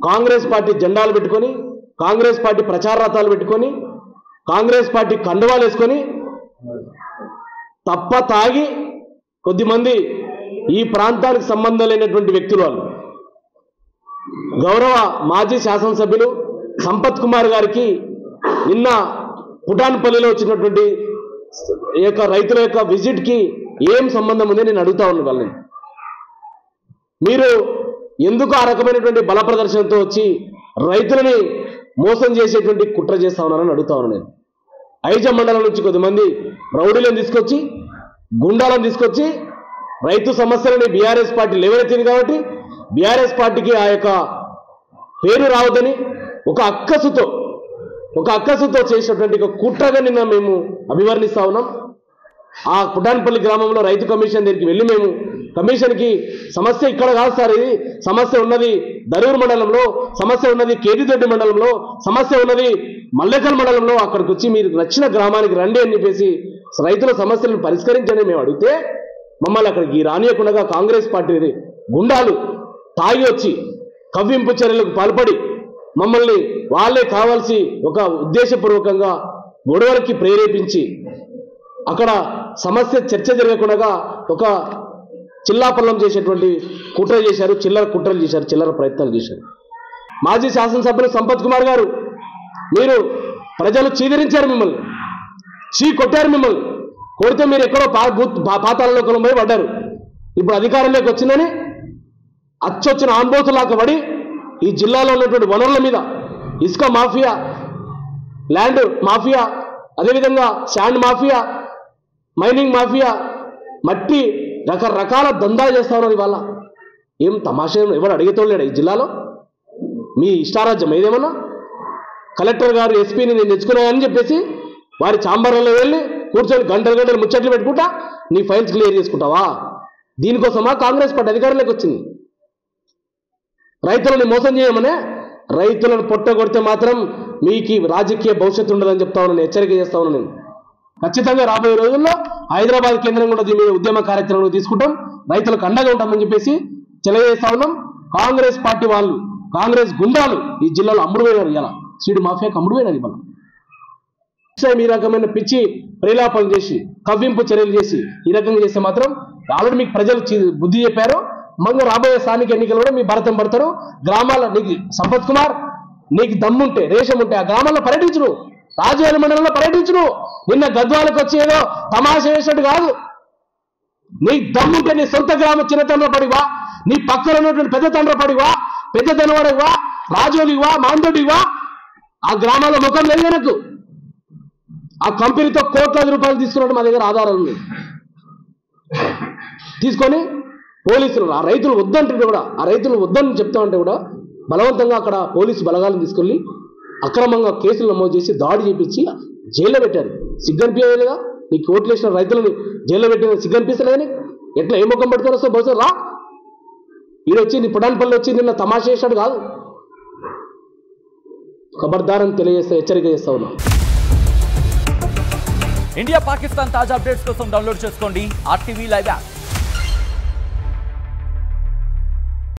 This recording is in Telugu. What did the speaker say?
కాంగ్రెస్ పార్టీ జెండాలు పెట్టుకొని, కాంగ్రెస్ పార్టీ ప్రచార రథాలు పెట్టుకొని, కాంగ్రెస్ పార్టీ కండువాలు వేసుకొని తప్ప తాగి కొద్దిమంది ఈ ప్రాంతానికి సంబంధం లేనటువంటి వ్యక్తులు వాళ్ళు గౌరవ మాజీ శాసనసభ్యులు సంపత్ కుమార్ గారికి నిన్న పుటాన్పల్లిలో వచ్చినటువంటి రైతుల యొక్క విజిట్కి ఏం సంబంధం ఉంది నేను అడుగుతా ఉన్నాను వాళ్ళని. మీరు ఎందుకు ఆ రకమైనటువంటి బల ప్రదర్శనతో వచ్చి రైతులని మోసం చేసేటువంటి కుట్ర చేస్తా ఉన్నారని అడుగుతా ఉన్నాను నేను. ఐజమ్ మండలం నుంచి కొద్దిమంది రౌడీలను తీసుకొచ్చి, గుండాలను తీసుకొచ్చి రైతు సమస్యలని బీఆర్ఎస్ పార్టీ లేవనెత్తింది కాబట్టి బీఆర్ఎస్ పార్టీకి ఆ యొక్క పేరు రావద్దని ఒక అక్కసుతో చేసినటువంటి ఒక కుట్రగా నిన్న మేము అభివర్ణిస్తా ఉన్నాం. ఆ పుటాన్పల్లి గ్రామంలో రైతు కమిషన్ దగ్గరికి వెళ్ళి మేము కమిషన్కి సమస్య ఇక్కడ కాదు సార్, ఇది సమస్య ఉన్నది దరూర్ మండలంలో, సమస్య ఉన్నది కేతిదొడ్డి మండలంలో, సమస్య ఉన్నది మల్లెకల్ మండలంలో, అక్కడికి వచ్చి మీరు నచ్చిన గ్రామానికి రండి అని చెప్పేసి రైతుల సమస్యలను పరిష్కరించండి మేము అడిగితే మమ్మల్ని అక్కడికి రానియకుండా కాంగ్రెస్ పార్టీ గుండాలు తాగి వచ్చి కవ్వింపు చర్యలకు పాల్పడి మమ్మల్ని వాళ్ళే కావాల్సి ఒక ఉద్దేశపూర్వకంగా గొడవలకి ప్రేరేపించి అక్కడ సమస్య చర్చ జరగకుండా ఒక చిల్లాపల్లం చేసేటువంటి కుట్ర చేశారు, చిల్లర కుట్రలు చేశారు, చిల్లర ప్రయత్నాలు చేశారు. మాజీ శాసనసభ్యులు సంపత్ కుమార్ గారు, మీరు ప్రజలు చీదరించారు, మిమ్మల్ని కొట్టారు, మిమ్మల్ని కొడితే మీరు ఎక్కడో పాతాళలోకంలో పోయి పడ్డారు. ఇప్పుడు అధికారంలోకి వచ్చిందని అచ్చొచ్చిన ఆంబోతులాగా పడి ఈ జిల్లాలో ఉన్నటువంటి వనరుల మీద ఇసుక మాఫియా, ల్యాండ్ మాఫియా, అదేవిధంగా శాండ్ మాఫియా, మైనింగ్ మాఫియా, మట్టి రకరకాల దందా చేస్తా ఉన్నారు. ఇవాళ ఏం తమాషా, ఎవరు అడిగేతోలేడా ఈ జిల్లాలో? మీ ఇష్టారాజ్యం ఏదేమన్నా? కలెక్టర్ గారు ఎస్పీని నేను తెచ్చుకున్నానని చెప్పేసి వారి ఛాంబర్లలో వెళ్ళి కూర్చొని గంటలు ముచ్చట్లు పెట్టుకుంటా నీ ఫైల్స్ క్లియర్ చేసుకుంటావా? దీనికోసమా కాంగ్రెస్ పార్టీ అధికారంలోకి వచ్చింది? రైతులను మోసం చేయమనే, రైతులను పొట్టగొడితే మాత్రం మీకు రాజకీయ భవిష్యత్తు ఉండదని చెప్తా ఉన్నాను, హెచ్చరిక చేస్తా ఉన్నాను నేను. ఖచ్చితంగా రాబోయే రోజుల్లో హైదరాబాద్ కేంద్రం కూడా దీని మీద ఉద్యమ కార్యక్రమం తీసుకుంటాం, రైతులకు అండగా ఉంటామని చెప్పేసి తెలియజేస్తా ఉన్నాం. కాంగ్రెస్ పార్టీ వాళ్ళు, కాంగ్రెస్ గుండాలు ఈ జిల్లాలో అమ్ముడుపోయినారు. ఇలా సీడు మాఫియాకి అమ్ముడుపోయినారు. ఇవాళ ఈ రకమైన పిచ్చి ప్రేలాపనలు చేసి, కవ్వింపు చర్యలు చేసి ఈ రకంగా చేస్తే మాత్రం ఆల్రెడీ మీకు ప్రజలు బుద్ధి చెప్పారు. మంగ రాబోయే స్థానిక ఎన్నికలు కూడా మీ భరతం పడతారు. గ్రామాల నీకు సంపత్ కుమార్, నీకు దమ్ముంటే, రేషం ఉంటే ఆ గ్రామాల్లో పర్యటించును, రాజవేలి మండలంలో పర్యటించును. నిన్న గద్వాలకు వచ్చి ఏదో తమాషా చేసినట్టు కాదు. నీ దమ్ముంటే నీ సొంత గ్రామ చిన్న తండ్రపడివా, నీ పక్కన ఉన్నటువంటి పెద్ద తండ్రపడివా, పెద్ద తనవాడివా, రాజోలివా, మాందోడివా, ఆ గ్రామాల్లో ముఖం లేదు నాకు. ఆ కంపెనీతో కోట్లాది రూపాయలు తీసుకున్నట్టు మా దగ్గర ఆధారాలు ఉన్నాయి. తీసుకొని పోలీసులు ఆ రైతులు వద్దంటే కూడా, ఆ రైతులు వద్దని చెప్తామంటే కూడా బలవంతంగా అక్కడ పోలీసు బలగాలను తీసుకెళ్ళి అక్రమంగా కేసులు నమోదు చేసి దాడి చేపించి జైల్లో పెట్టారు. సిగ్గనిపించలేదా? నీ కోట్లు వేసిన రైతులను జైల్లో పెట్టిన సిగ్గనిపిస్తలేదని ఎట్లా ఏ ముఖం పట్టుకొని వస్తే బహుశా రా. ఈడొచ్చి నీ పుటాన్పల్లి వచ్చి నిన్న తమాషా చేశాడు కాదు. ఖబర్దారని తెలియజేస్తా, హెచ్చరిక చేస్తా ఉన్నా. ఇండియా పాకిస్తాన్ తాజా అప్డేట్స్ కోసం డౌన్లోడ్ చేసుకోండి RTV లైవ్ యాప్.